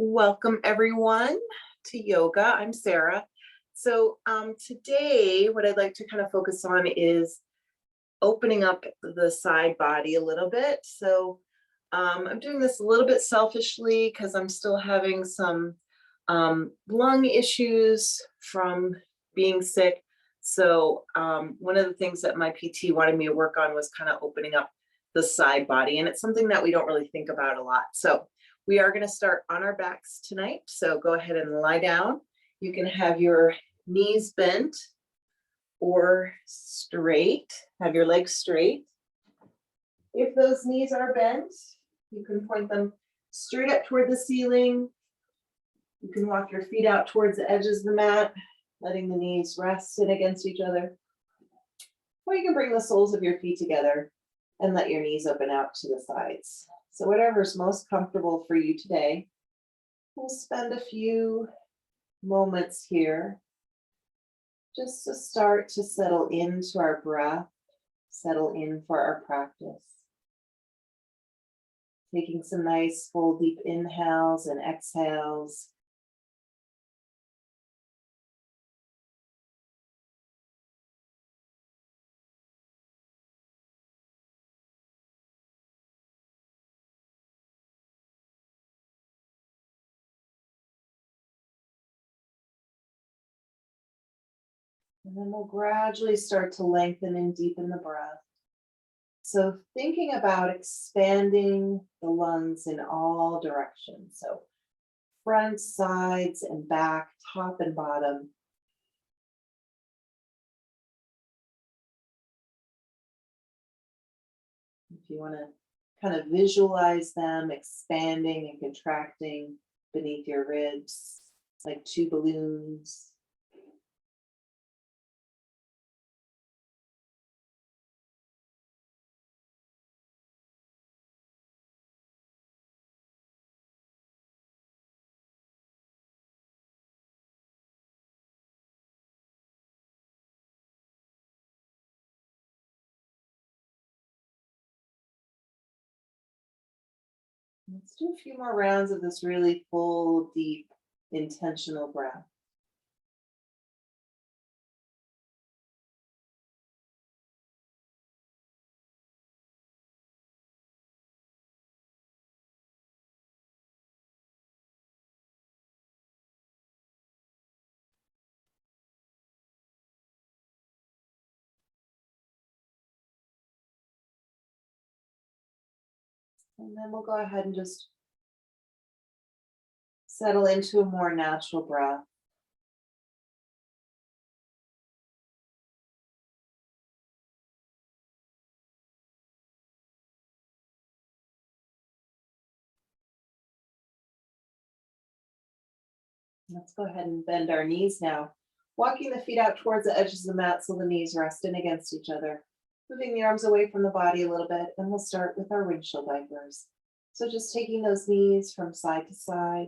Welcome everyone to yoga. I'm Sara. Today what I'd like to kind of focus on is opening up the side body a little bit. I'm doing this a little bit selfishly because I'm still having some lung issues from being sick. One of the things that my PT wanted me to work on was kind of opening up the side body, and it's something that we don't really think about a lot. So we are going to start on our backs tonight. So go ahead and lie down. You can have your knees bent or straight. Have your legs straight. If those knees are bent, you can point them straight up toward the ceiling. You can walk your feet out towards the edges of the mat, letting the knees rest in against each other. Or you can bring the soles of your feet together and let your knees open out to the sides. So whatever's most comfortable for you today. We'll spend a few moments here just to start to settle into our breath, settle in for our practice. Taking some nice full deep inhales and exhales. And then we'll gradually start to lengthen and deepen the breath. So thinking about expanding the lungs in all directions. So front, sides, and back, top and bottom. If you want to kind of visualize them expanding and contracting beneath your ribs, like two balloons. Let's do a few more rounds of this really full, deep, intentional breath. And then we'll go ahead and just settle into a more natural breath. Let's go ahead and bend our knees now. Walking the feet out towards the edges of the mat so the knees rest in against each other. Moving the arms away from the body a little bit, and we'll start with our windshield wipers. So just taking those knees from side to side,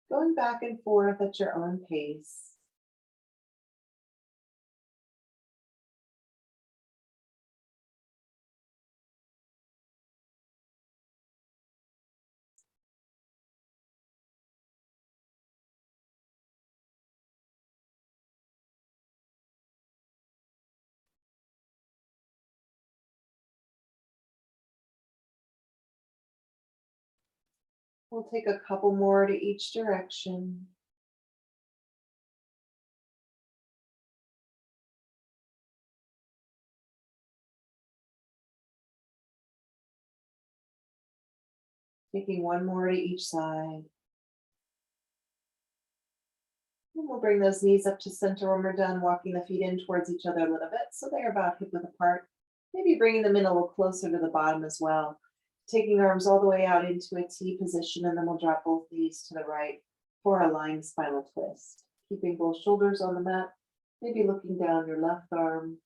going back and forth at your own pace. We'll take a couple more to each direction. Taking one more to each side. And we'll bring those knees up to center when we're done, walking the feet in towards each other a little bit so they're about hip width apart. Maybe bringing them in a little closer to the bottom as well. Taking arms all the way out into a T position, and then we'll drop both knees to the right for a lying spinal twist. Keeping both shoulders on the mat, maybe looking down your left arm.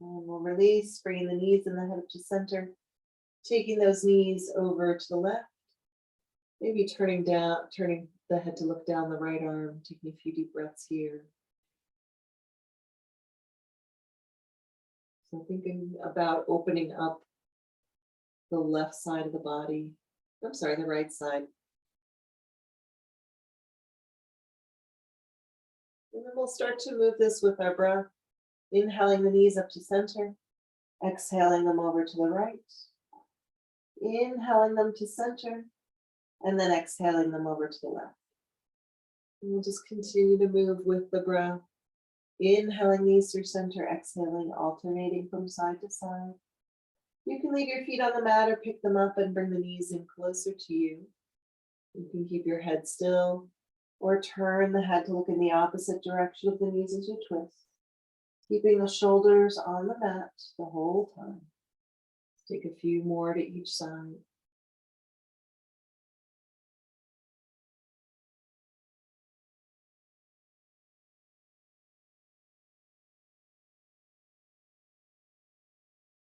And we'll release, bringing the knees and the head up to center. Taking those knees over to the left. Maybe turning the head to look down the right arm, taking a few deep breaths here. So thinking about opening up the left side of the body. I'm sorry, the right side. And then we'll start to move this with our breath. Inhaling the knees up to center. Exhaling them over to the right. Inhaling them to center. And then exhaling them over to the left. And we'll just continue to move with the breath. Inhaling knees through center, exhaling, alternating from side to side. You can leave your feet on the mat or pick them up and bring the knees in closer to you. You can keep your head still or turn the head to look in the opposite direction of the knees as you twist. Keeping the shoulders on the mat the whole time. Take a few more to each side.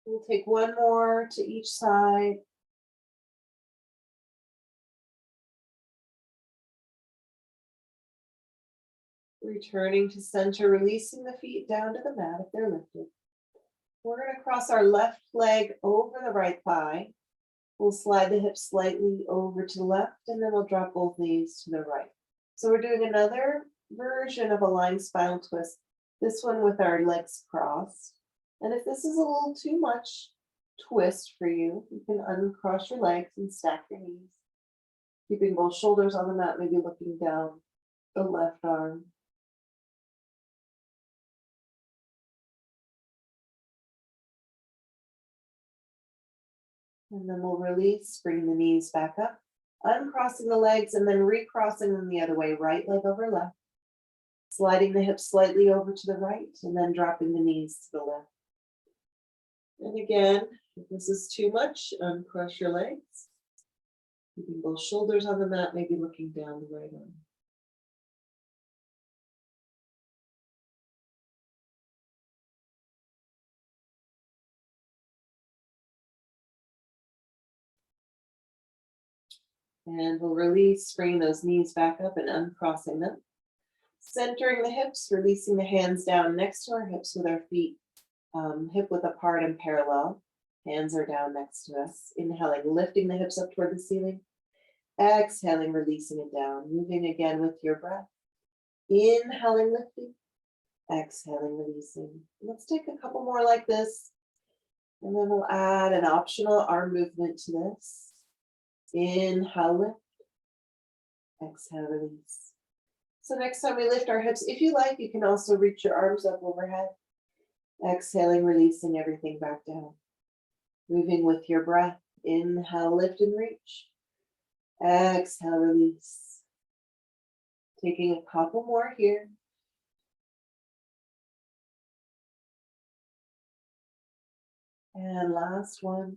We'll take one more to each side. Returning to center, releasing the feet down to the mat if they're lifted. We're going to cross our left leg over the right thigh. We'll slide the hips slightly over to the left, and then we'll drop both knees to the right. So we're doing another version of a lying spinal twist, this one with our legs crossed. And if this is a little too much twist for you, you can uncross your legs and stack your knees. Keeping both shoulders on the mat, maybe looking down the left arm. And then we'll release, bring the knees back up, uncrossing the legs and then recrossing them the other way, right leg over left. Sliding the hips slightly over to the right and then dropping the knees to the left. And again, if this is too much, uncross your legs. Keeping both shoulders on the mat, maybe looking down the right arm. And we'll release, bringing those knees back up and uncrossing them. Centering the hips, releasing the hands down next to our hips with our feet hip width apart and parallel. Hands are down next to us. Inhaling, lifting the hips up toward the ceiling. Exhaling, releasing it down. Moving again with your breath. Inhaling, lifting. Exhaling, releasing. Let's take a couple more like this. And then we'll add an optional arm movement to this. Inhale, lift. Exhale, release. So next time we lift our hips, if you like, you can also reach your arms up overhead. Exhaling, releasing everything back down. Moving with your breath. Inhale, lift and reach. Exhale, release. Taking a couple more here. And last one.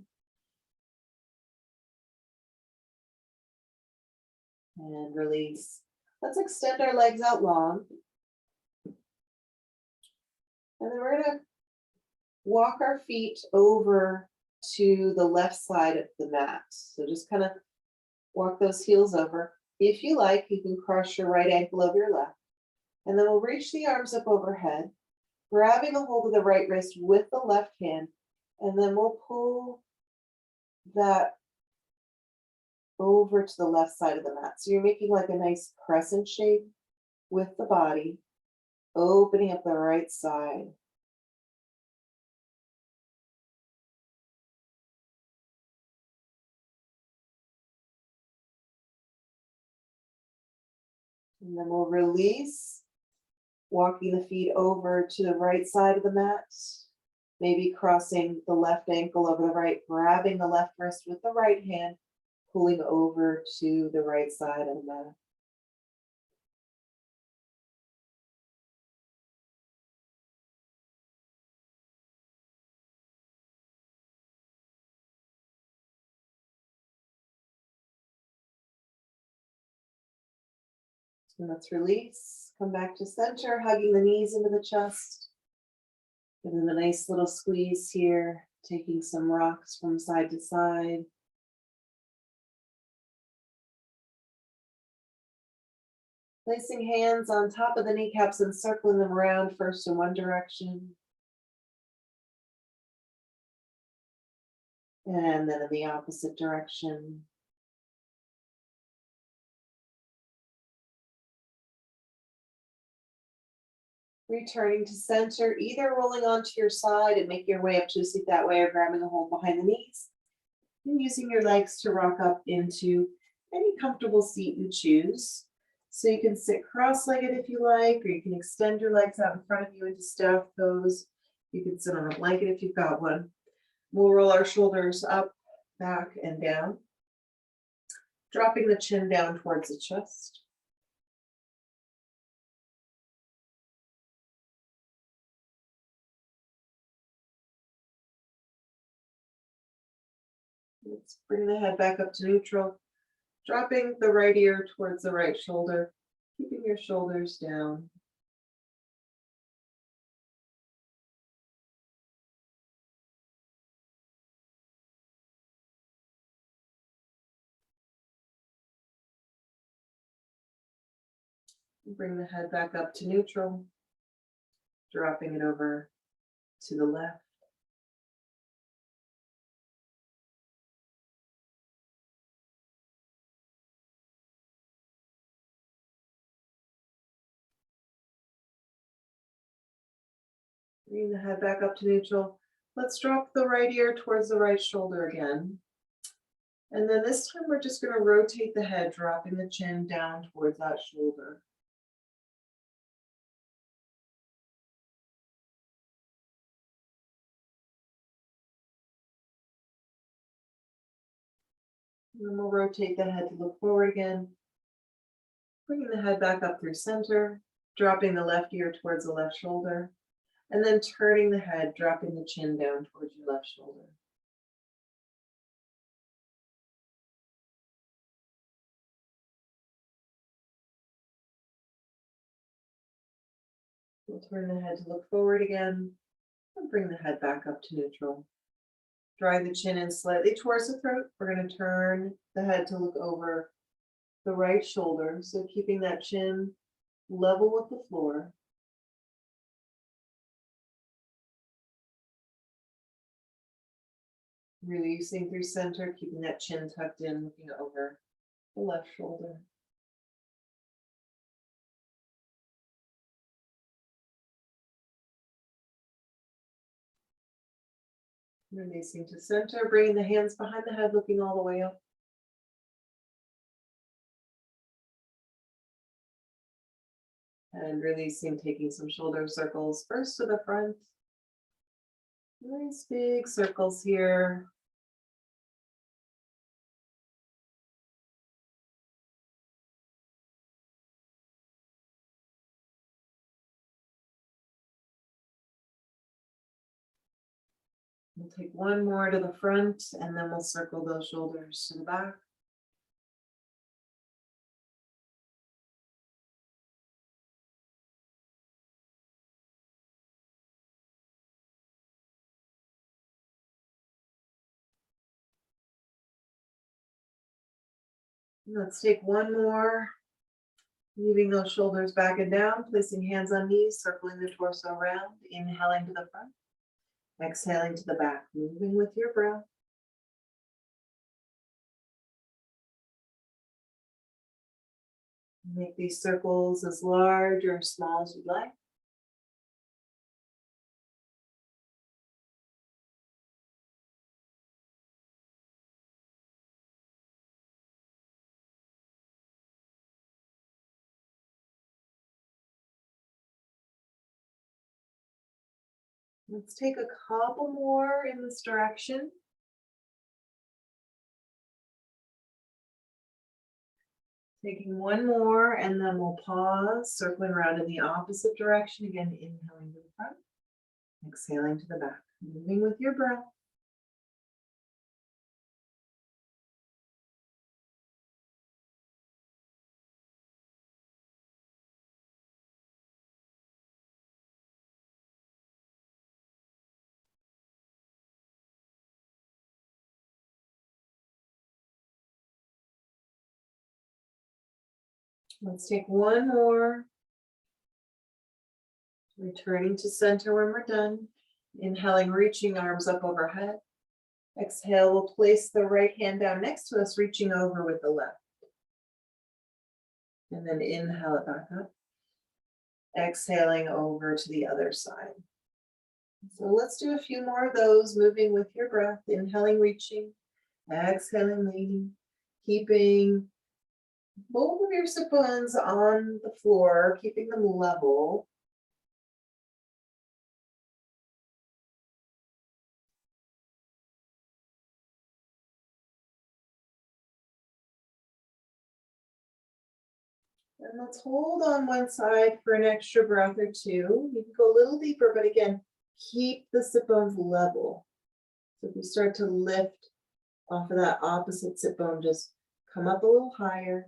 And release. Let's extend our legs out long. And then we're going to walk our feet over to the left side of the mat. So just kind of walk those heels over. If you like, you can cross your right ankle over your left. And then we'll reach the arms up overhead, grabbing a hold of the right wrist with the left hand. And then we'll pull that over to the left side of the mat. So you're making like a nice crescent shape with the body, opening up the right side. And then we'll release, walking the feet over to the right side of the mat, maybe crossing the left ankle over the right, grabbing the left wrist with the right hand, pulling over to the right side of the mat. And let's release, come back to center, hugging the knees into the chest. Give them a nice little squeeze here, taking some rocks from side to side. Placing hands on top of the kneecaps and circling them around first in one direction. And then in the opposite direction. Returning to center, either rolling onto your side and making your way up to a seat that way or grabbing a hold behind the knees. And using your legs to rock up into any comfortable seat you choose. So you can sit cross-legged if you like, or you can extend your legs out in front of you into staff pose. You can sit on a blanket if you've got one. We'll roll our shoulders up, back, and down. Dropping the chin down towards the chest. Let's bring the head back up to neutral. Dropping the right ear towards the right shoulder, keeping your shoulders down. Bring the head back up to neutral, dropping it over to the left. Bring the head back up to neutral. Let's drop the right ear towards the right shoulder again. And then this time we're just going to rotate the head, dropping the chin down towards that shoulder. And then we'll rotate the head to look forward again. Bringing the head back up through center, dropping the left ear towards the left shoulder, and then turning the head, dropping the chin down towards your left shoulder. We'll turn the head to look forward again, and bring the head back up to neutral. Drawing the chin in slightly towards the throat, we're going to turn the head to look over the right shoulder, so keeping that chin level with the floor. Releasing through center, keeping that chin tucked in, looking over the left shoulder. Releasing to center, bringing the hands behind the head, looking all the way up. And releasing, taking some shoulder circles first to the front. Nice big circles here. We'll take one more to the front and then we'll circle those shoulders to the back. Let's take one more, moving those shoulders back and down, placing hands on knees, circling the torso around, inhaling to the front, exhaling to the back, moving with your breath. Make these circles as large or small as you'd like. Let's take a couple more in this direction. Taking one more and then we'll pause, circling around in the opposite direction. Again, inhaling to the front, exhaling to the back, moving with your breath. Let's take one more. Returning to center when we're done. Inhaling, reaching arms up overhead. Exhale, we'll place the right hand down next to us, reaching over with the left. And then inhale it back up. Exhaling over to the other side. So let's do a few more of those, moving with your breath. Inhaling, reaching. Exhaling, leaning. Keeping both of your sit bones on the floor, keeping them level. And let's hold on one side for an extra breath or two. You can go a little deeper, but again, keep the sit bones level. So if you start to lift off of that opposite sit bone, just come up a little higher.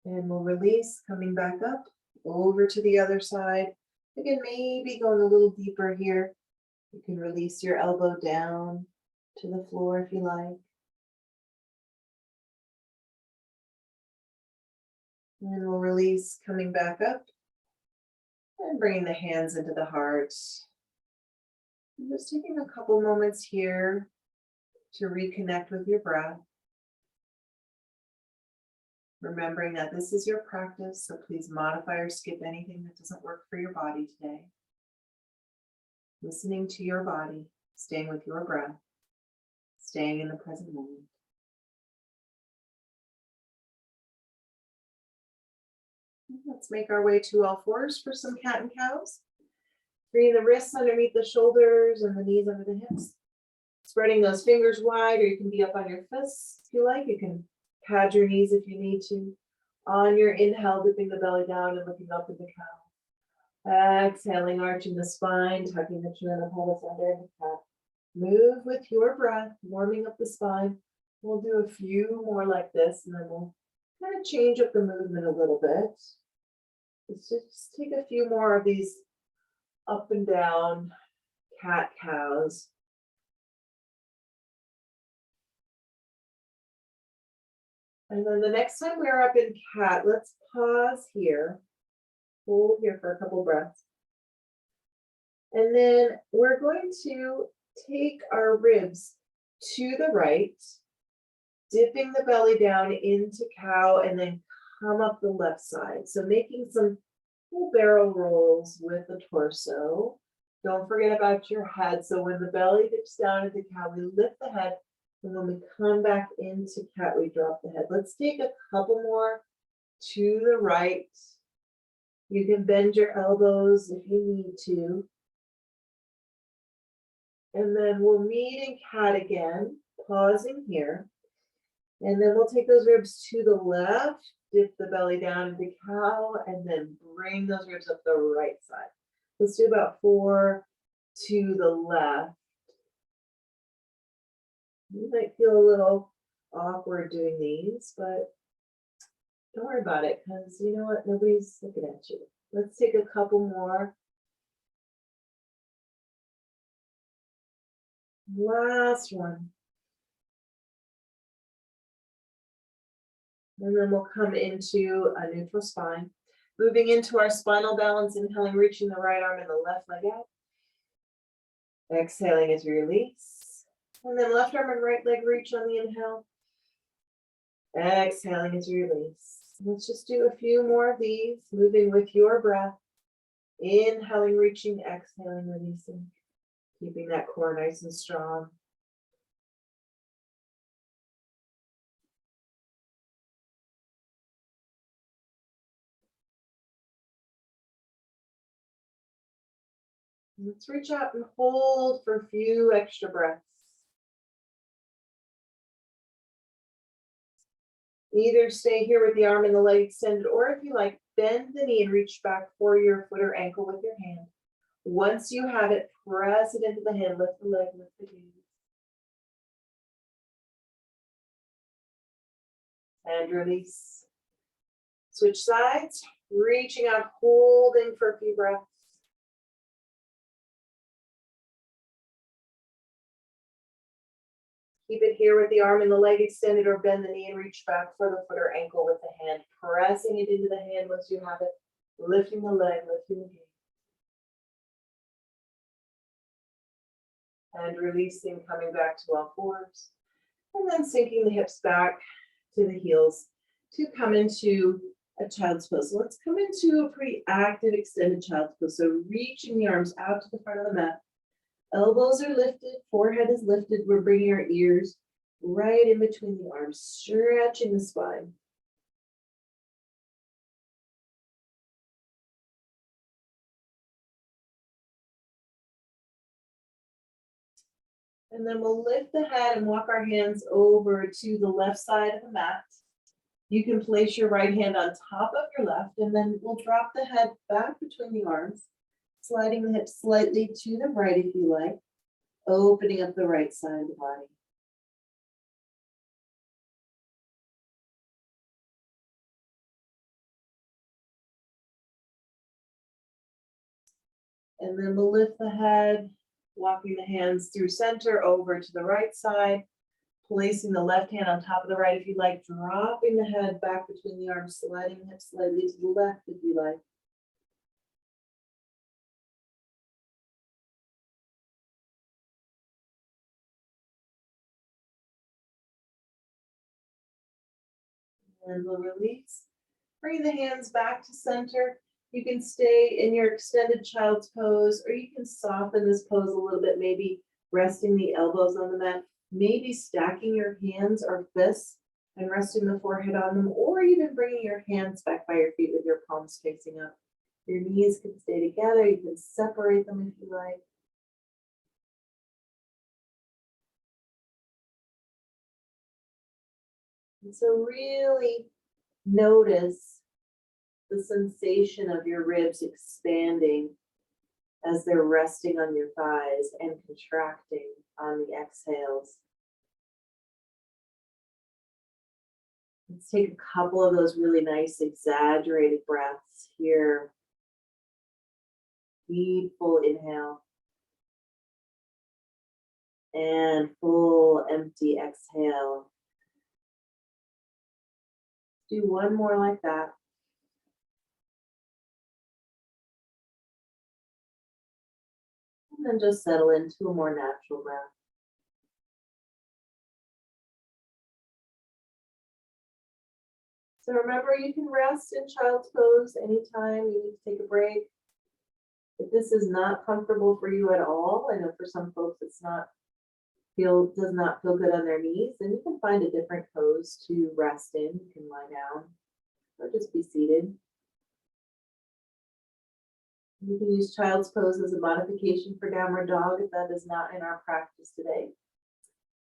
And we'll release, coming back up, over to the other side. Again, maybe going a little deeper here. You can release your elbow down to the floor if you like. And we'll release, coming back up and bringing the hands into the heart. And just taking a couple moments here to reconnect with your breath. Remembering that this is your practice, so please modify or skip anything that doesn't work for your body today. Listening to your body, staying with your breath, staying in the present moment. Let's make our way to all fours for some cat and cows. Bringing the wrists underneath the shoulders and the knees under the hips. Spreading those fingers wide, or you can be up on your fists if you like. You can pad your knees if you need to. On your inhale, dipping the belly down and looking up at the cow. Exhaling, arching the spine, tucking the chin and the pelvis under the cat. Move with your breath, warming up the spine. We'll do a few more like this, and then we'll kind of change up the movement a little bit. Let's just take a few more of these up and down cat cows. And then the next time we're up in cat, let's pause here. Hold here for a couple breaths. And then we're going to take our ribs to the right, dipping the belly down into cow, and then come up the left side. So making some full barrel rolls with the torso. Don't forget about your head. So when the belly dips down into cow, we lift the head. And when we come back into cat, we drop the head. Let's take a couple more to the right. You can bend your elbows if you need to. And then we'll meet in cat again, pausing here. And then we'll take those ribs to the left, dip the belly down into cow, and then bring those ribs up the right side. Let's do about 4 to the left. You might feel a little awkward doing these, but don't worry about it, because you know what? Nobody's looking at you. Let's take a couple more. Last one. And then we'll come into a neutral spine. Moving into our spinal balance, inhaling, reaching the right arm and the left leg out. Exhaling as we release. And then left arm and right leg reach on the inhale. Exhaling as you release. Let's just do a few more of these, moving with your breath. Inhaling, reaching, exhaling, releasing. Keeping that core nice and strong. Let's reach out and hold for a few extra breaths. Either stay here with the arm and the leg extended, or if you like, bend the knee and reach back for your foot or ankle with your hand. Once you have it, press it into the hand, lift the leg, lift the knee. And release. Switch sides, reaching out, holding for a few breaths. Keep it here with the arm and the leg extended, or bend the knee and reach back for the foot or ankle with the hand, pressing it into the hand once you have it, lifting the leg, lifting the knee. And releasing, coming back to all fours. And then sinking the hips back to the heels to come into a child's pose. So let's come into a pretty active extended child's pose. So reaching the arms out to the front of the mat. Elbows are lifted, forehead is lifted. We're bringing our ears right in between the arms, stretching the spine. And then we'll lift the head and walk our hands over to the left side of the mat. You can place your right hand on top of your left, and then we'll drop the head back between the arms, sliding the hips slightly to the right if you like, opening up the right side of the body. And then we'll lift the head, walking the hands through center over to the right side, placing the left hand on top of the right if you like, dropping the head back between the arms, sliding the hips slightly to the left if you like. And we'll release. Bring the hands back to center. You can stay in your extended child's pose, or you can soften this pose a little bit, maybe resting the elbows on the mat, maybe stacking your hands or fists and resting the forehead on them, or even bringing your hands back by your feet with your palms facing up. Your knees can stay together. You can separate them if you like. And so really notice the sensation of your ribs expanding as they're resting on your thighs and contracting on the exhales. Let's take a couple of those really nice exaggerated breaths here. Deep, full inhale. And full empty exhale. Do one more like that. And then just settle into a more natural breath. So remember, you can rest in child's pose anytime you need to take a break. If this is not comfortable for you at all, I know for some folks does not feel good on their knees, then you can find a different pose to rest in. You can lie down or just be seated. You can use child's pose as a modification for downward dog if that is not in our practice today.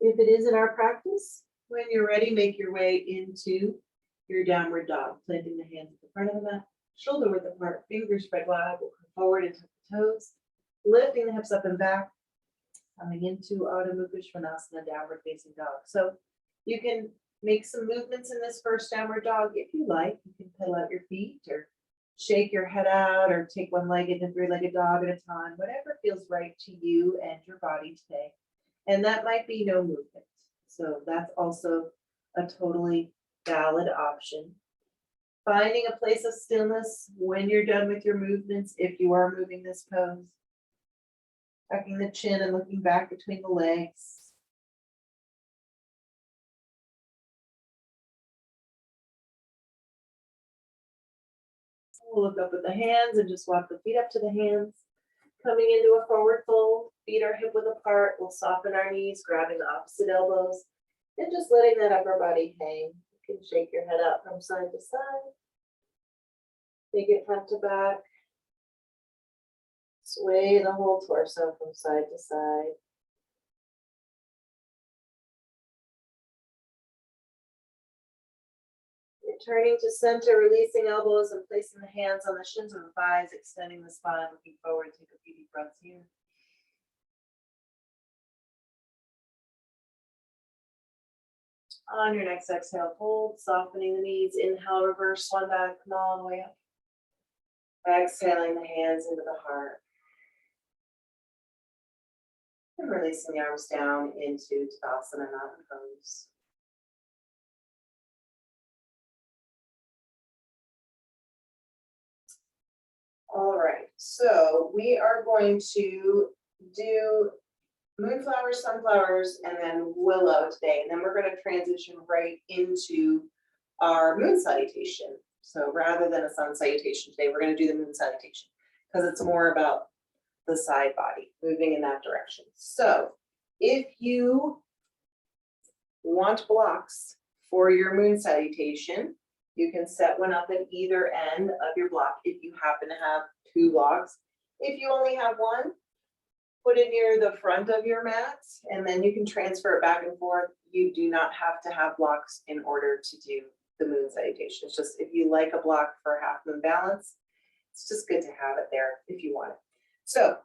If it is in our practice, when you're ready, make your way into your downward dog, planting the hands at the front of the mat, shoulder width apart, fingers spread wide, we'll come forward and tuck the toes, lifting the hips up and back, coming into Adho Mukha Svanasana, downward facing dog. So you can make some movements in this first downward dog if you like. You can pedal out your feet or shake your head out or take one leg into three-legged dog at a time, whatever feels right to you and your body today. And that might be no movement. So that's also a totally valid option. Finding a place of stillness when you're done with your movements, if you are moving this pose. Tucking the chin and looking back between the legs. We'll look up at the hands and just walk the feet up to the hands. Coming into a forward fold, feet are hip width apart. We'll soften our knees, grabbing the opposite elbows, and just letting that upper body hang. You can shake your head out from side to side. Take it front to back. Sway the whole torso from side to side. Returning to center, releasing elbows and placing the hands on the shins of the thighs, extending the spine, looking forward. Take a few deep breaths here. On your next exhale, hold, softening the knees. Inhale, reverse one back, come all the way up. Exhaling the hands into the heart. And releasing the arms down into Tadasana Mountain Pose. All right, so we are going to do moonflowers, sunflowers, and then willow today. And then we're going to transition right into our moon salutation. So rather than a sun salutation today, we're going to do the moon salutation because it's more about the side body moving in that direction. So if you want blocks for your moon salutation, you can set one up at either end of your block if you happen to have 2 blocks. If you only have one, put it near the front of your mat, and then you can transfer it back and forth. You do not have to have blocks in order to do the moon salutation. It's just if you like a block for half moon balance, it's just good to have it there if you want it. So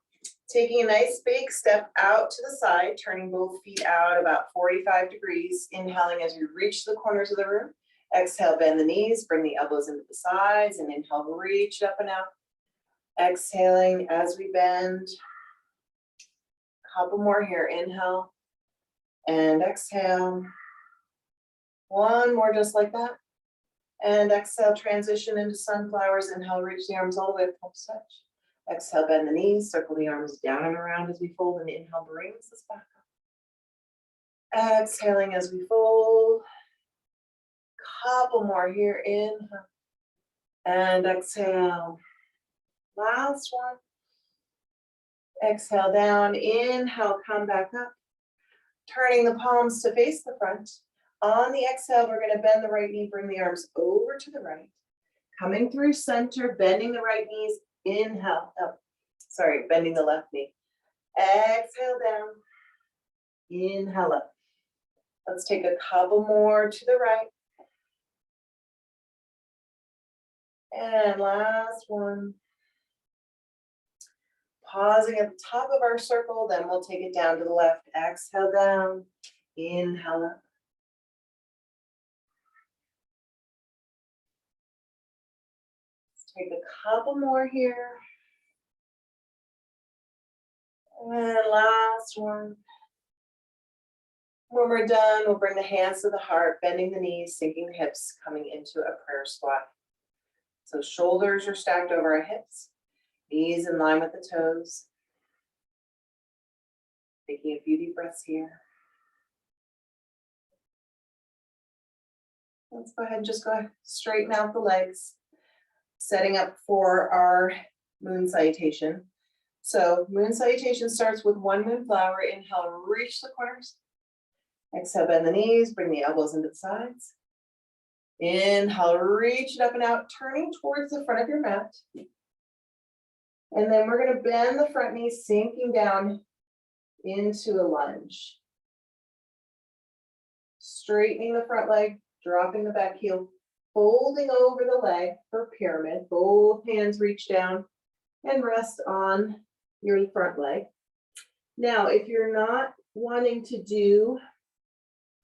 taking a nice big step out to the side, turning both feet out about 45 degrees, inhaling as you reach the corners of the room. Exhale, bend the knees, bring the elbows into the sides, and inhale, reach up and out. Exhaling as we bend. Couple more here, inhale and exhale. One more just like that. And exhale, transition into sunflowers. Inhale, reach the arms all the way up, pump stretch. Exhale, bend the knees, circle the arms down and around as we fold, and inhale brings us back up. Exhaling as we fold. Couple more here, inhale and exhale. Last one. Exhale down, inhale, come back up. Turning the palms to face the front. On the exhale, we're going to bend the right knee, bring the arms over to the right. Coming through center, bending the right knees, inhale, up. Sorry, bending the left knee. Exhale down, inhale up. Let's take a couple more to the right. And last one. Pausing at the top of our circle, then we'll take it down to the left. Exhale down, inhale up. Let's take a couple more here. And last one. When we're done, we'll bring the hands to the heart, bending the knees, sinking the hips, coming into a prayer squat. So shoulders are stacked over our hips. Knees in line with the toes. Taking a few deep breaths here. Let's go ahead and just straighten out the legs. Setting up for our moon salutation. So moon salutation starts with one moonflower. Inhale, reach the corners. Exhale, bend the knees, bring the elbows into the sides. Inhale, reach it up and out, turning towards the front of your mat. And then we're going to bend the front knee, sinking down into a lunge. Straightening the front leg, dropping the back heel, folding over the leg for pyramid. Both hands reach down and rest on your front leg. Now, if you're not wanting to do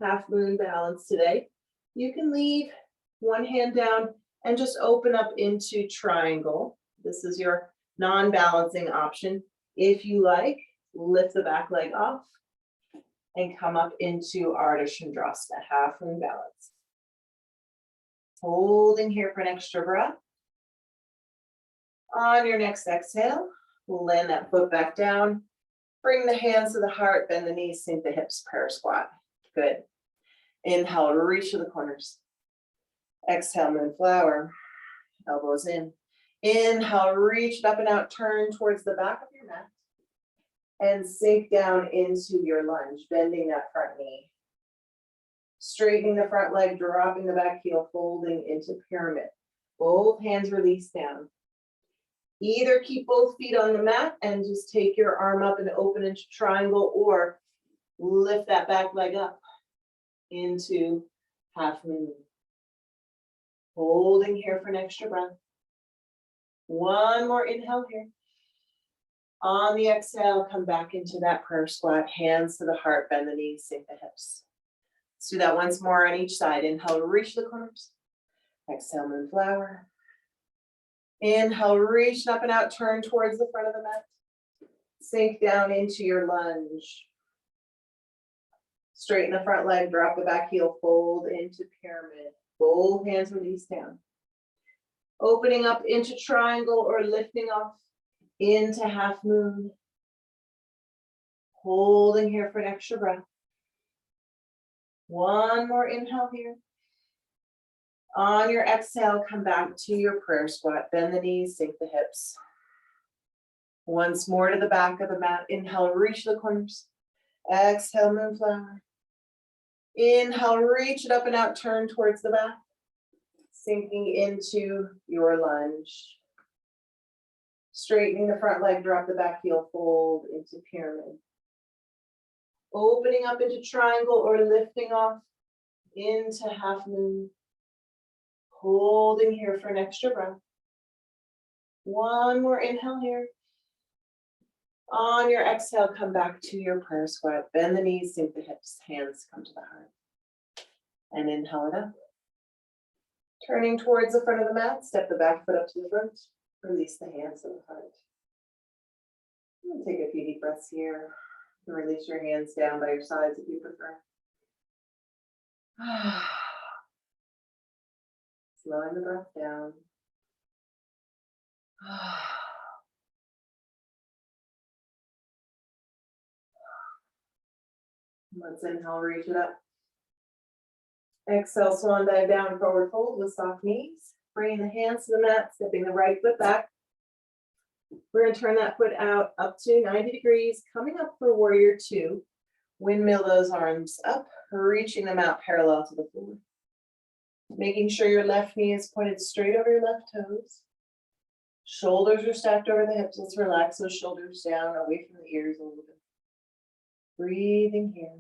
half moon balance today, you can leave one hand down and just open up into triangle. This is your non-balancing option. If you like, lift the back leg off and come up into Ardha Chandrasana, half moon balance. Holding here for an extra breath. On your next exhale, we'll land that foot back down. Bring the hands to the heart, bend the knees, sink the hips, prayer squat. Good. Inhale, reach to the corners. Exhale, moonflower, elbows in. Inhale, reach it up and out, turn towards the back of your mat. And sink down into your lunge, bending that front knee. Straightening the front leg, dropping the back heel, folding into pyramid. Both hands release down. Either keep both feet on the mat and just take your arm up and open into triangle, or lift that back leg up into half moon. Holding here for an extra breath. One more inhale here. On the exhale, come back into that prayer squat, hands to the heart, bend the knees, sink the hips. Let's do that once more on each side. Inhale, reach the corners. Exhale, moonflower. Inhale, reach up and out, turn towards the front of the mat. Sink down into your lunge. Straighten the front leg, drop the back heel, fold into pyramid. Both hands release down. Opening up into triangle or lifting off into half moon. Holding here for an extra breath. One more inhale here. On your exhale, come back to your prayer squat. Bend the knees, sink the hips. Once more to the back of the mat. Inhale, reach the corners. Exhale, moonflower. Inhale, reach it up and out, turn towards the back. Sinking into your lunge. Straightening the front leg, drop the back heel, fold into pyramid. Opening up into triangle or lifting off into half moon. Holding here for an extra breath. One more inhale here. On your exhale, come back to your prayer squat. Bend the knees, sink the hips, hands come to the heart. And inhale it up. Turning towards the front of the mat, step the back foot up to the front. Release the hands to the heart. And take a few deep breaths here. You can release your hands down by your sides if you prefer. Slowing the breath down. Let's inhale, reach it up. Exhale, swan dive down, forward fold with soft knees. Bringing the hands to the mat, stepping the right foot back. We're going to turn that foot out up to 90 degrees, coming up for warrior two. Windmill those arms up, reaching them out parallel to the floor. Making sure your left knee is pointed straight over your left toes. Shoulders are stacked over the hips. Let's relax those shoulders down, away from the ears a little bit. Breathing here.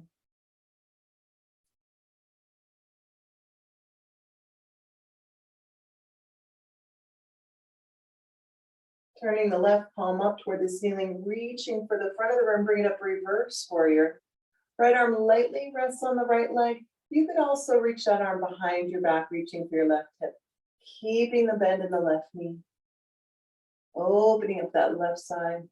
Turning the left palm up toward the ceiling, reaching for the front of the room, bring it up, reverse warrior. Right arm lightly rests on the right leg. You could also reach that arm behind your back, reaching for your left hip. Keeping the bend in the left knee. Opening up that left side.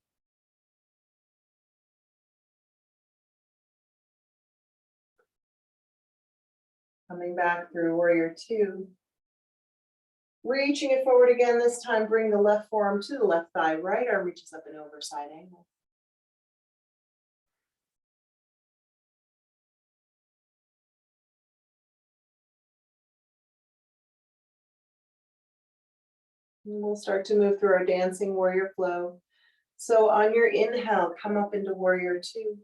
Coming back through warrior two. Reaching it forward again, this time bring the left forearm to the left thigh. Right arm reaches up and over, side angle. And we'll start to move through our dancing warrior flow. So on your inhale, come up into warrior two.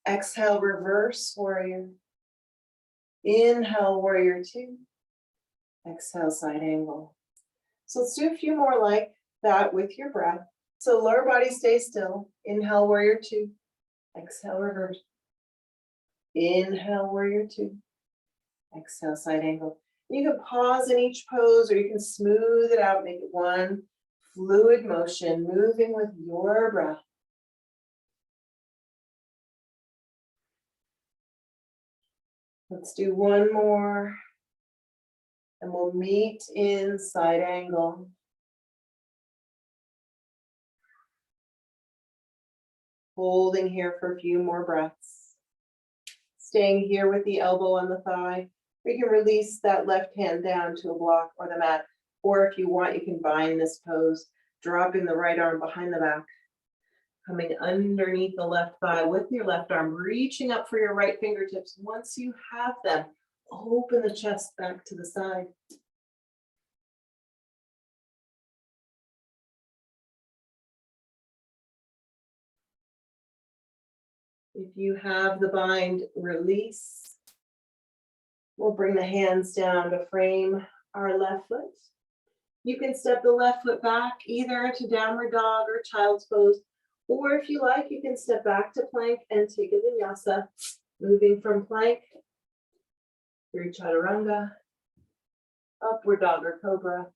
Exhale, reverse warrior. Inhale, warrior two. Exhale, side angle. So let's do a few more like that with your breath. So lower body stays still. Inhale, warrior two. Exhale, reverse. Inhale, warrior two. Exhale, side angle. You can pause in each pose or you can smooth it out, make it one fluid motion, moving with your breath. Let's do one more. And we'll meet in side angle. Holding here for a few more breaths. Staying here with the elbow on the thigh. We can release that left hand down to a block or the mat. Or if you want, you can bind this pose, dropping the right arm behind the back. Coming underneath the left thigh with your left arm, reaching up for your right fingertips. Once you have them, open the chest back to the side. If you have the bind, release. We'll bring the hands down to frame our left foot. You can step the left foot back either to downward dog or child's pose, or if you like, you can step back to plank and take a vinyasa, moving from plank through chaturanga, upward dog or cobra,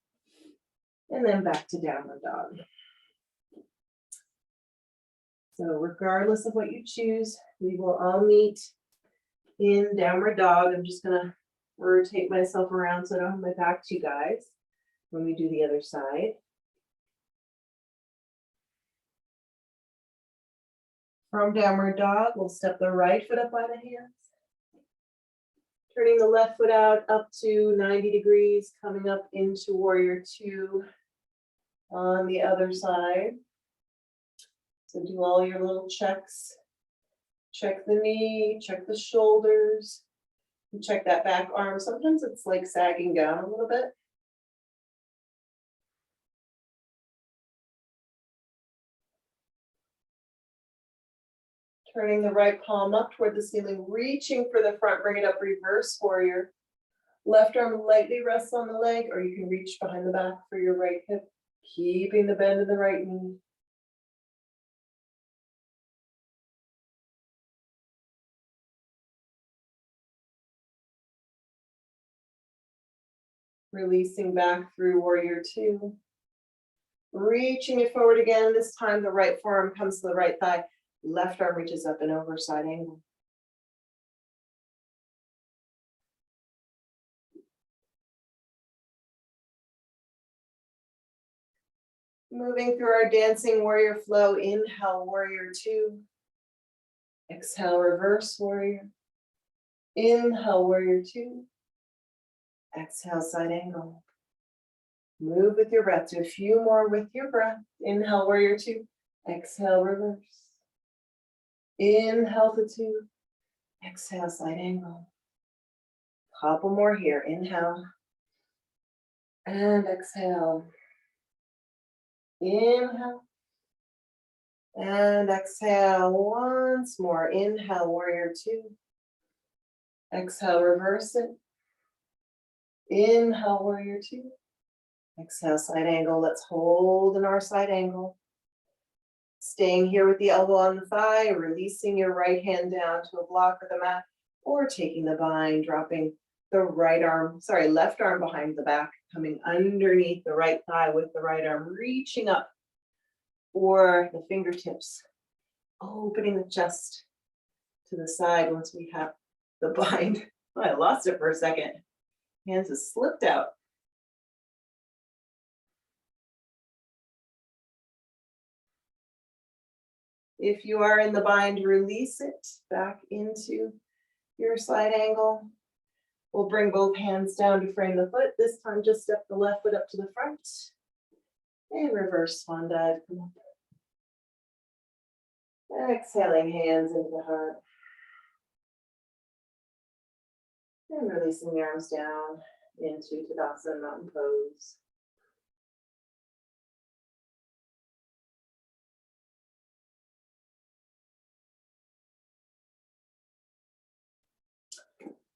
and then back to downward dog. So regardless of what you choose, we will all meet in downward dog. I'm just gonna rotate myself around so I don't have my back to you guys when we do the other side. From downward dog, we'll step the right foot up by the hands. Turning the left foot out up to 90 degrees, coming up into warrior two on the other side. So do all your little checks. Check the knee, check the shoulders, and check that back arm. Sometimes it's like sagging down a little bit. Turning the right palm up toward the ceiling, reaching for the front, bring it up, reverse warrior. Left arm lightly rests on the leg, or you can reach behind the back for your right hip, keeping the bend in the right knee. Releasing back through warrior two. Reaching it forward again. This time the right forearm comes to the right thigh. Left arm reaches up and over, side angle. Moving through our dancing warrior flow. Inhale, warrior two. Exhale, reverse warrior. Inhale, warrior two. Exhale, side angle. Move with your breath. Do a few more with your breath. Inhale, warrior two. Exhale, reverse. Inhale to two. Exhale, side angle. Couple more here. Inhale. And exhale. Inhale. And exhale once more. Inhale, warrior two. Exhale, reverse it. Inhale, warrior two. Exhale, side angle. Let's hold in our side angle. Staying here with the elbow on the thigh, releasing your right hand down to a block of the mat, or taking the bind, dropping the left arm behind the back, coming underneath the right thigh with the right arm, reaching up for the fingertips, opening the chest to the side once we have the bind. Oh, I lost it for a second. Hands just slipped out. If you are in the bind, release it back into your side angle. We'll bring both hands down to frame the foot. This time, just step the left foot up to the front. And reverse swan dive. Come up. Exhaling hands into the heart. And releasing the arms down into Tadasana Mountain Pose.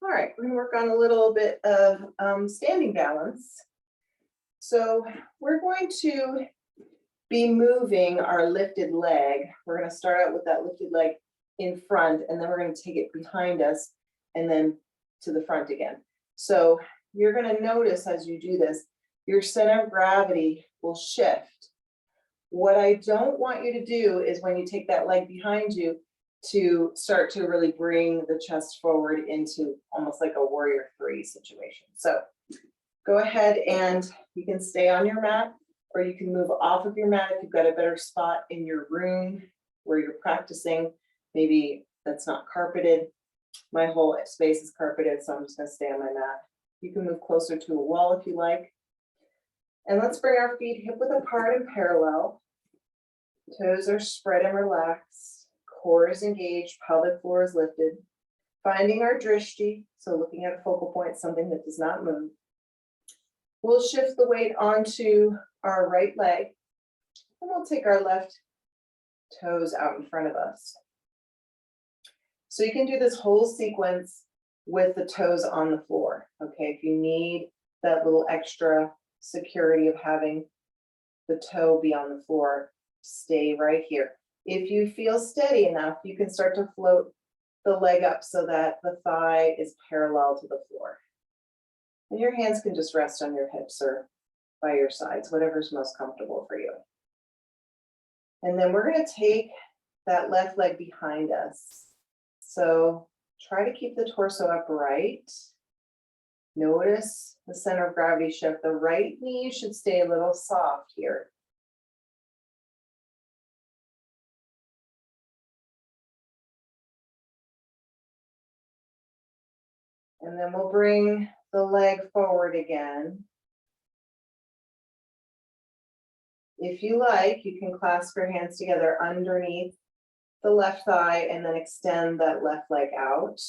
All right, we're gonna work on a little bit of standing balance. So we're going to be moving our lifted leg. We're gonna start out with that lifted leg in front, and then we're gonna take it behind us and then to the front again. So you're gonna notice as you do this, your center of gravity will shift. What I don't want you to do is when you take that leg behind you, to start to really bring the chest forward into almost like a warrior three situation. So go ahead and you can stay on your mat, or you can move off of your mat if you've got a better spot in your room where you're practicing. Maybe that's not carpeted. My whole space is carpeted, so I'm just gonna stay on my mat. You can move closer to a wall if you like. And let's bring our feet hip width apart and parallel. Toes are spread and relaxed. Core is engaged, pelvic floor is lifted. Finding our drishti, so looking at a focal point, something that does not move. We'll shift the weight onto our right leg, and we'll take our left toes out in front of us. So you can do this whole sequence with the toes on the floor, okay? If you need that little extra security of having the toe be on the floor, stay right here. If you feel steady enough, you can start to float the leg up so that the thigh is parallel to the floor. And your hands can just rest on your hips or by your sides, whatever's most comfortable for you. And then we're going to take that left leg behind us. So try to keep the torso upright. Notice the center of gravity shift. The right knee should stay a little soft here. And then we'll bring the leg forward again. If you like, you can clasp your hands together underneath the left thigh and then extend that left leg out.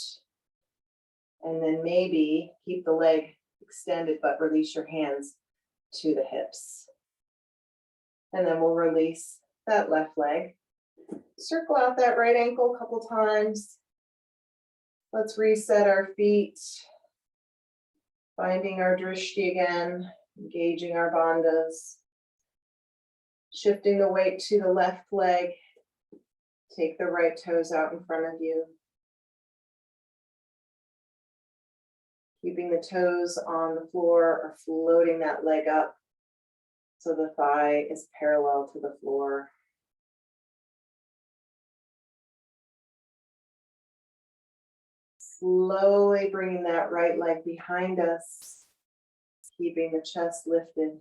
And then maybe keep the leg extended, but release your hands to the hips. And then we'll release that left leg. Circle out that right ankle a couple times. Let's reset our feet. Finding our drishti again, engaging our bandhas. Shifting the weight to the left leg. Take the right toes out in front of you. Keeping the toes on the floor or floating that leg up so the thigh is parallel to the floor. Slowly bringing that right leg behind us, keeping the chest lifted.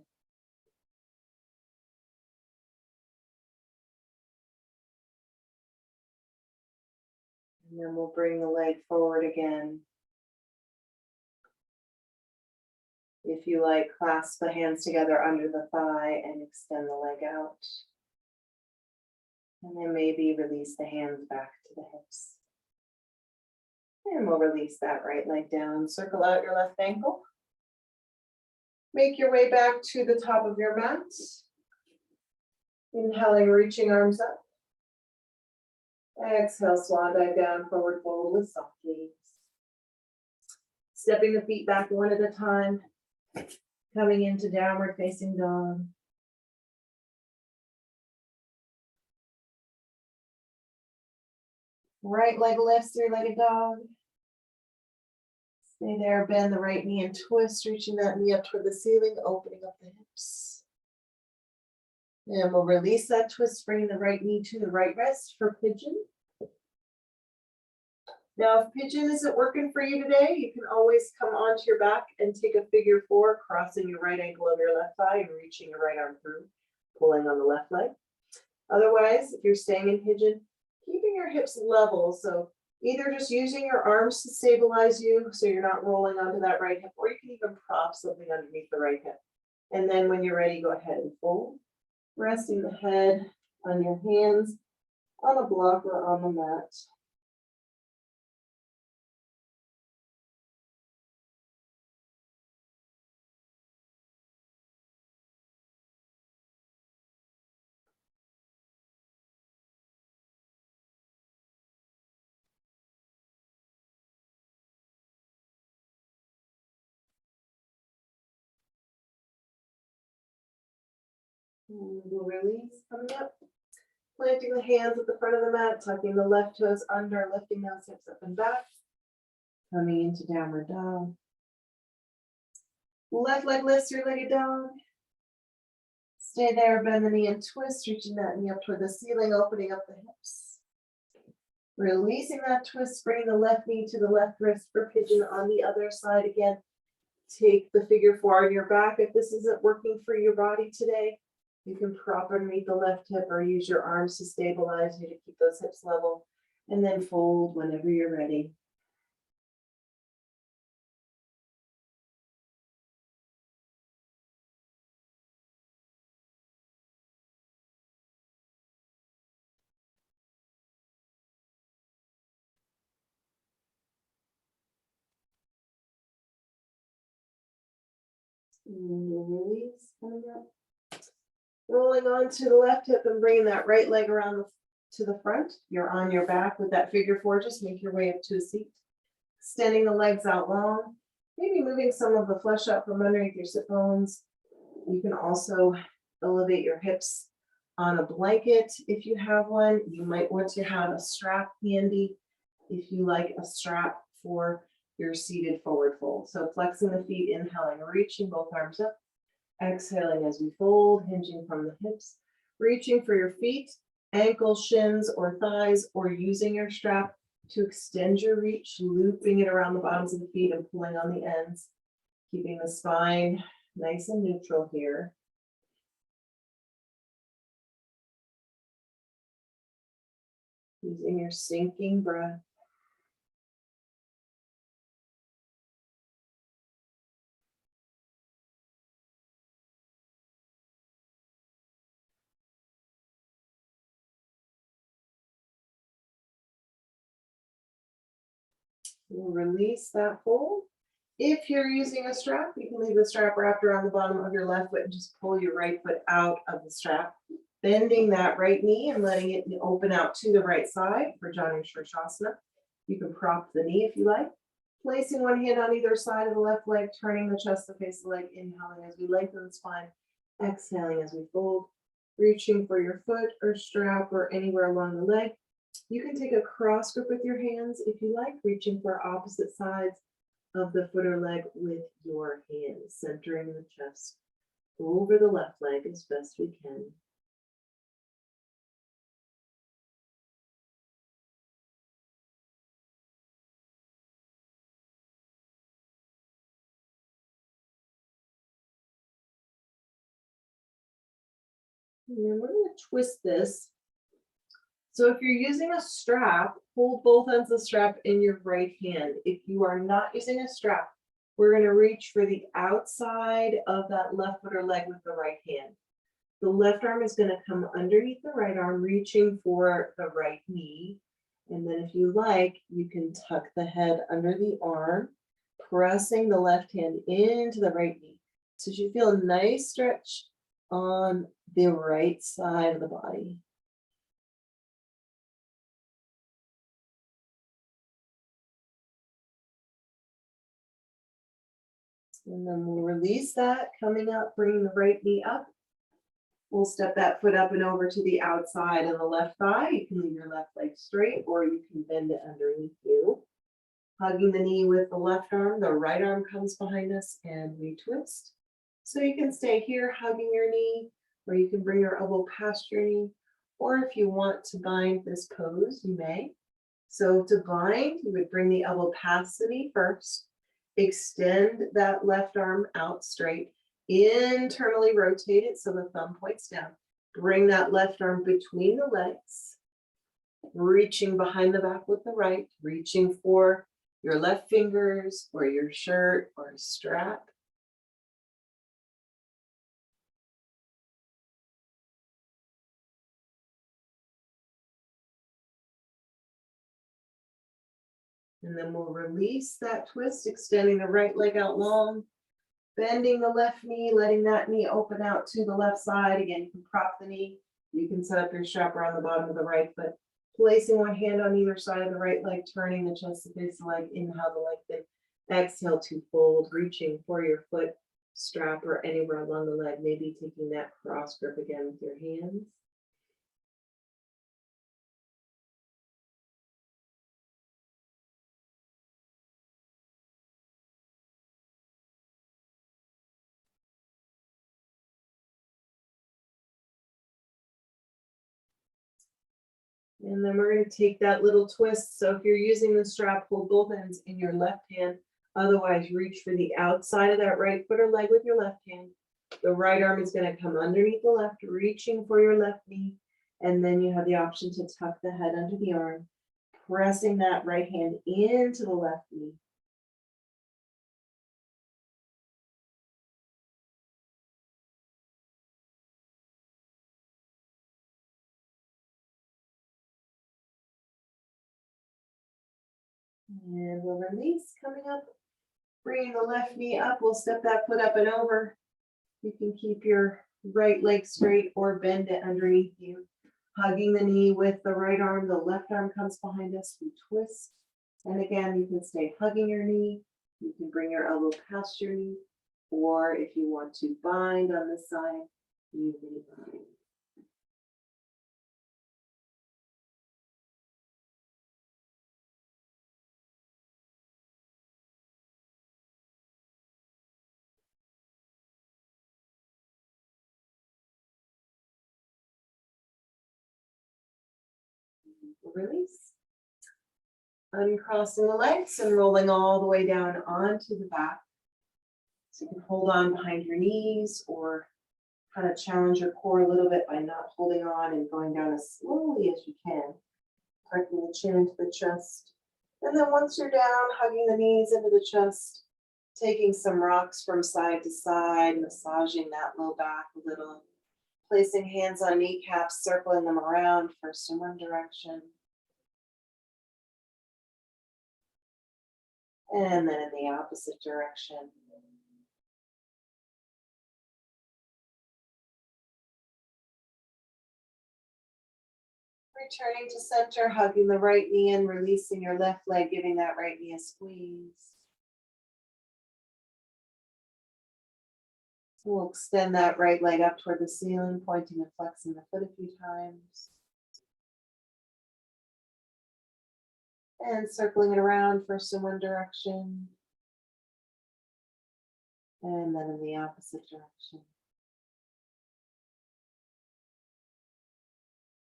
And then we'll bring the leg forward again. If you like, clasp the hands together under the thigh and extend the leg out. And then maybe release the hands back to the hips. And we'll release that right leg down. Circle out your left ankle. Make your way back to the top of your mat. Inhaling, reaching arms up. Exhale, swan dive down, forward fold with soft knees. Stepping the feet back one at a time. Coming into downward facing dog. Right leg lifts, three-legged dog. Stay there, bend the right knee and twist, reaching that knee up toward the ceiling, opening up the hips. And we'll release that twist, bringing the right knee to the right wrist for pigeon. Now, if pigeon isn't working for you today, you can always come onto your back and take a figure four, crossing your right ankle over your left thigh and reaching your right arm through, pulling on the left leg. Otherwise, if you're staying in pigeon, keeping your hips level. So either just using your arms to stabilize you so you're not rolling onto that right hip, or you can even prop something underneath the right hip. And then when you're ready, go ahead and fold, resting the head on your hands, on a block or on the mat. And we'll release, coming up. Planting the hands at the front of the mat, tucking the left toes under, lifting those hips up and back. Coming into downward dog. Left leg lifts, three-legged dog. Stay there, bend the knee and twist, reaching that knee up toward the ceiling, opening up the hips. Releasing that twist, bringing the left knee to the left wrist for pigeon on the other side again. Take the figure four on your back. If this isn't working for your body today, you can prop underneath the left hip or use your arms to stabilize you to keep those hips level, and then fold whenever you're ready. And we'll release, coming up. Rolling onto the left hip and bringing that right leg around to the front. You're on your back with that figure four. Just make your way up to a seat. Extending the legs out long. Maybe moving some of the flesh out from underneath your sit bones. You can also elevate your hips on a blanket if you have one. You might want to have a strap handy if you like a strap for your seated forward fold. So flexing the feet, inhaling, reaching both arms up. Exhaling as we fold, hinging from the hips, reaching for your feet, ankles, shins, or thighs, or using your strap to extend your reach, looping it around the bottoms of the feet and pulling on the ends, keeping the spine nice and neutral here. Using your sinking breath. We'll release that hold. If you're using a strap, you can leave the strap wrapped around the bottom of your left foot and just pull your right foot out of the strap, bending that right knee and letting it open out to the right side for Janu Shirshasana. You can prop the knee if you like. Placing one hand on either side of the left leg, turning the chest to face the leg, inhaling as we lengthen the spine, exhaling as we fold, reaching for your foot or strap or anywhere along the leg. You can take a cross grip with your hands if you like, reaching for opposite sides of the foot or leg with your hands, centering the chest over the left leg as best we can. And then we're going to twist this. So if you're using a strap, hold both ends of the strap in your right hand. If you are not using a strap, we're going to reach for the outside of that left foot or leg with the right hand. The left arm is going to come underneath the right arm, reaching for the right knee. And then if you like, you can tuck the head under the arm, pressing the left hand into the right knee. So you feel a nice stretch on the right side of the body. And then we'll release that, coming up, bringing the right knee up. We'll step that foot up and over to the outside of the left thigh. You can leave your left leg straight or you can bend it underneath you. Hugging the knee with the left arm, the right arm comes behind us and we twist. So you can stay here hugging your knee, or you can bring your elbow past your knee, or if you want to bind this pose, you may. So to bind, you would bring the elbow past the knee first, extend that left arm out straight, internally rotate it so the thumb points down. Bring that left arm between the legs, reaching behind the back with the right, reaching for your left fingers or your shirt or a strap. And then we'll release that twist, extending the right leg out long, bending the left knee, letting that knee open out to the left side. Again, you can prop the knee. You can set up your strap around the bottom of the right foot, placing one hand on either side of the right leg, turning the chest to face the leg, inhale the leg bend, exhale to fold, reaching for your foot, strap, or anywhere along the leg, maybe taking that cross grip again with your hands. And then we're going to take that little twist. So if you're using the strap, hold both ends in your left hand. Otherwise, reach for the outside of that right foot or leg with your left hand. The right arm is going to come underneath the left, reaching for your left knee. And then you have the option to tuck the head under the arm, pressing that right hand into the left knee. And we'll release, coming up, bringing the left knee up. We'll step that foot up and over. You can keep your right leg straight or bend it underneath you. Hugging the knee with the right arm, the left arm comes behind us, we twist. And again, you can stay hugging your knee. You can bring your elbow past your knee. Or if you want to bind on this side, you may bind. Release. Uncrossing the legs and rolling all the way down onto the back. So you can hold on behind your knees or kind of challenge your core a little bit by not holding on and going down as slowly as you can. Tucking the chin into the chest. And then once you're down, hugging the knees into the chest, taking some rocks from side to side, massaging that low back a little. Placing hands on kneecaps, circling them around, first in one direction, And then in the opposite direction. Returning to center, hugging the right knee in, releasing your left leg, giving that right knee a squeeze. We'll extend that right leg up toward the ceiling, pointing and flexing the foot a few times. And circling it around first in one direction. And then in the opposite direction.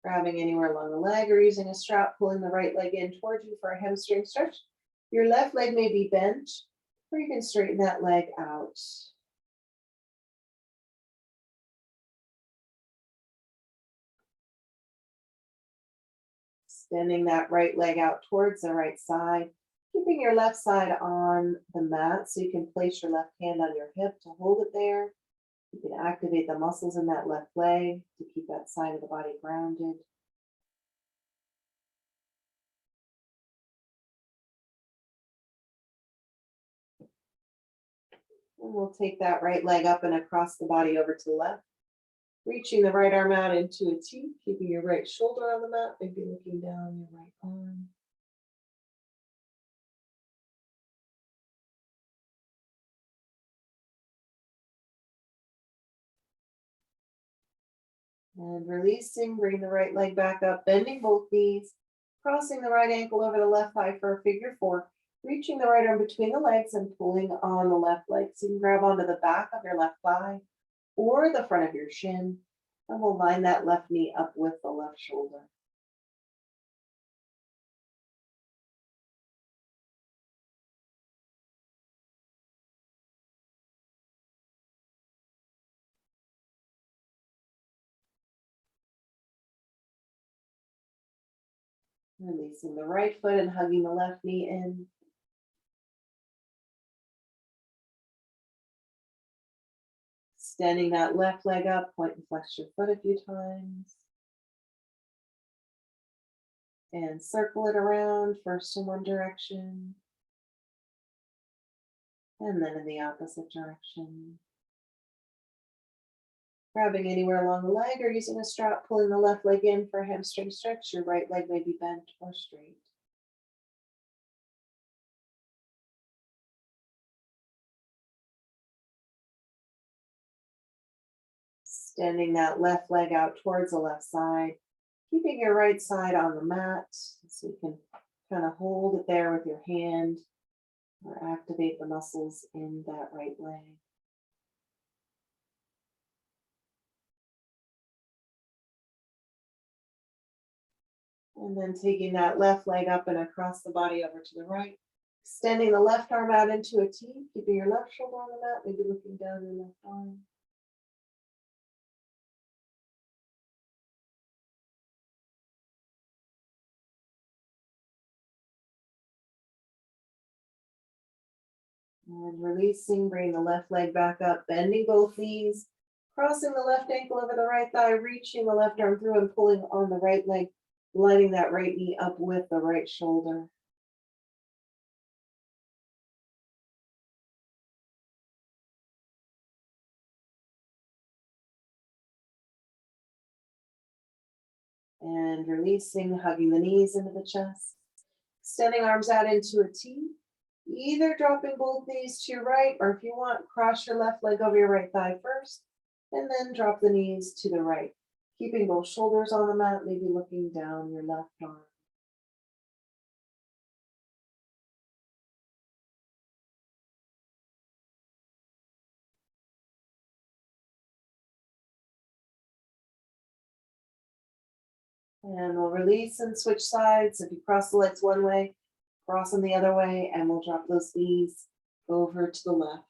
Grabbing anywhere along the leg or using a strap, pulling the right leg in towards you for a hamstring stretch. Your left leg may be bent, or you can straighten that leg out. Extending that right leg out towards the right side, keeping your left side on the mat so you can place your left hand on your hip to hold it there. You can activate the muscles in that left leg to keep that side of the body grounded. And we'll take that right leg up and across the body over to the left. Reaching the right arm out into a T, keeping your right shoulder on the mat, maybe looking down your right arm. And releasing, bring the right leg back up, bending both knees, crossing the right ankle over the left thigh for a figure four, reaching the right arm between the legs and pulling on the left leg. So you can grab onto the back of your left thigh or the front of your shin, and we'll line that left knee up with the left shoulder. Releasing the right foot and hugging the left knee in. Extending that left leg up, point and flex your foot a few times. And circle it around, first in one direction. And then in the opposite direction. Grabbing anywhere along the leg or using a strap, pulling the left leg in for a hamstring stretch. Your right leg may be bent or straight. Extending that left leg out towards the left side, keeping your right side on the mat so you can kind of hold it there with your hand or activate the muscles in that right leg. And then taking that left leg up and across the body over to the right. Extending the left arm out into a T, keeping your left shoulder on the mat, maybe looking down your left arm. And releasing, bring the left leg back up, bending both knees, crossing the left ankle over the right thigh, reaching the left arm through and pulling on the right leg, lining that right knee up with the right shoulder. And releasing, hugging the knees into the chest, extending arms out into a T, either dropping both knees to your right, or if you want, cross your left leg over your right thigh first, and then drop the knees to the right, keeping both shoulders on the mat, maybe looking down your left arm. And we'll release and switch sides. If you cross the legs one way, cross them the other way, and we'll drop those knees over to the left.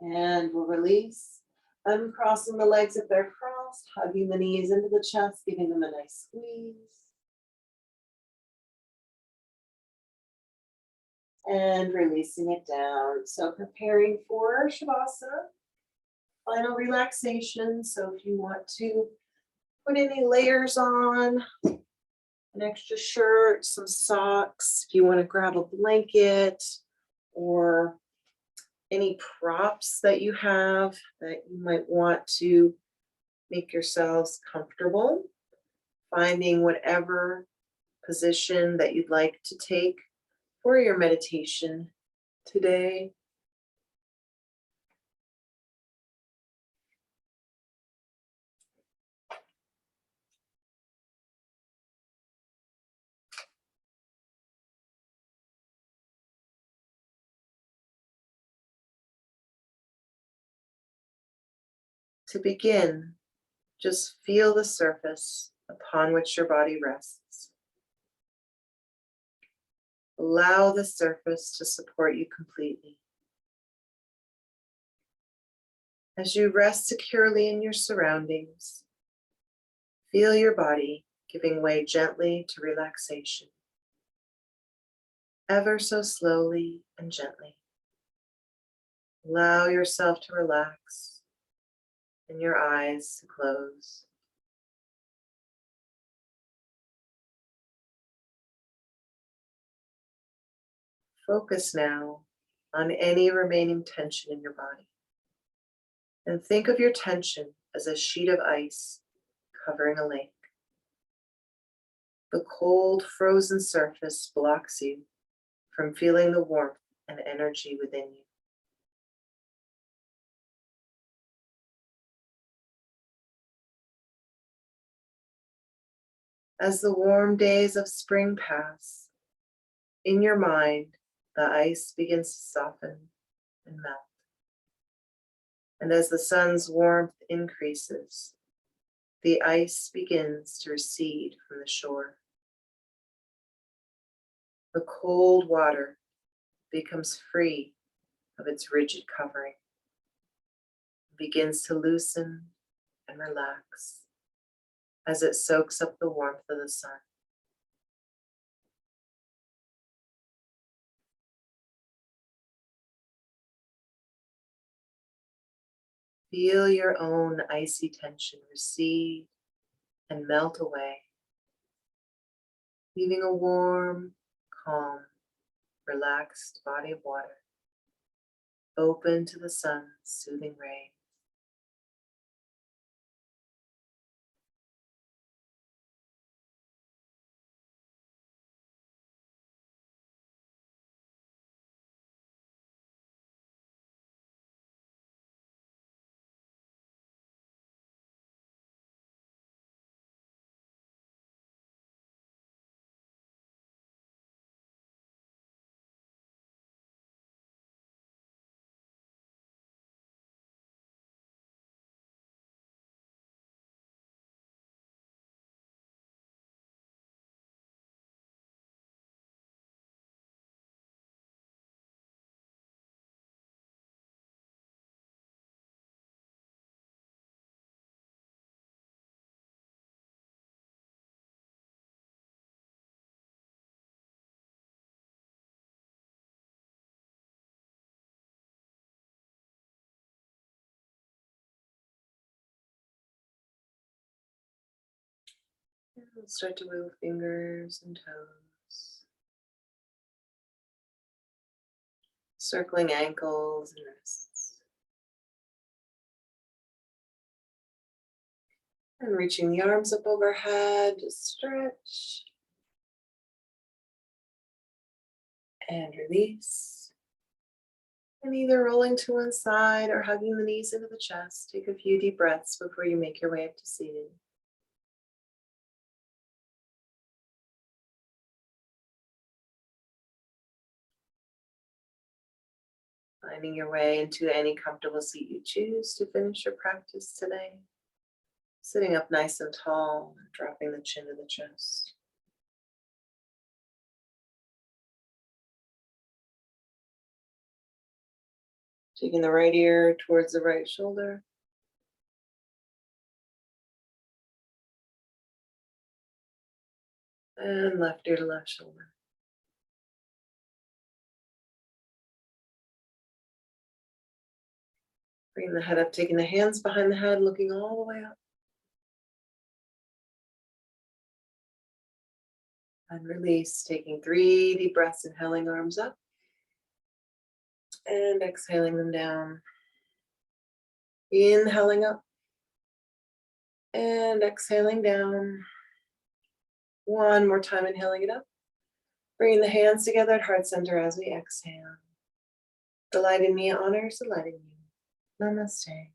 And we'll release, uncrossing the legs if they're crossed, hugging the knees into the chest, giving them a nice squeeze. and releasing it down. So preparing for Shavasana, final relaxation. So if you want to put any layers on, an extra shirt, some socks, if you want to grab a blanket or any props that you have that you might want to make yourselves comfortable, finding whatever position that you'd like to take for your meditation today. To begin, just feel the surface upon which your body rests. Allow the surface to support you completely. As you rest securely in your surroundings, feel your body giving way gently to relaxation, ever so slowly and gently. Allow yourself to relax and your eyes to close. Focus now on any remaining tension in your body. And think of your tension as a sheet of ice covering a lake. The cold, frozen surface blocks you from feeling the warmth and energy within you. As the warm days of spring pass, in your mind, the ice begins to soften and melt. And as the sun's warmth increases, the ice begins to recede from the shore. The cold water becomes free of its rigid covering, begins to loosen and relax as it soaks up the warmth of the sun. Feel your own icy tension recede and melt away, leaving a warm, calm, relaxed body of water, open to the sun's soothing rays. And start to move fingers and toes, circling ankles and wrists, and reaching the arms up overhead to stretch and release. And either rolling to one side or hugging the knees into the chest, take a few deep breaths before you make your way up to seated. Finding your way into any comfortable seat you choose to finish your practice today. Sitting up nice and tall, dropping the chin to the chest. Taking the right ear towards the right shoulder. And left ear to left shoulder. Bringing the head up, taking the hands behind the head, looking all the way up. And release, taking 3 deep breaths, inhaling arms up. And exhaling them down. Inhaling up. And exhaling down. One more time, inhaling it up. Bringing the hands together at heart center as we exhale. The light in me honors the light in you. Namaste.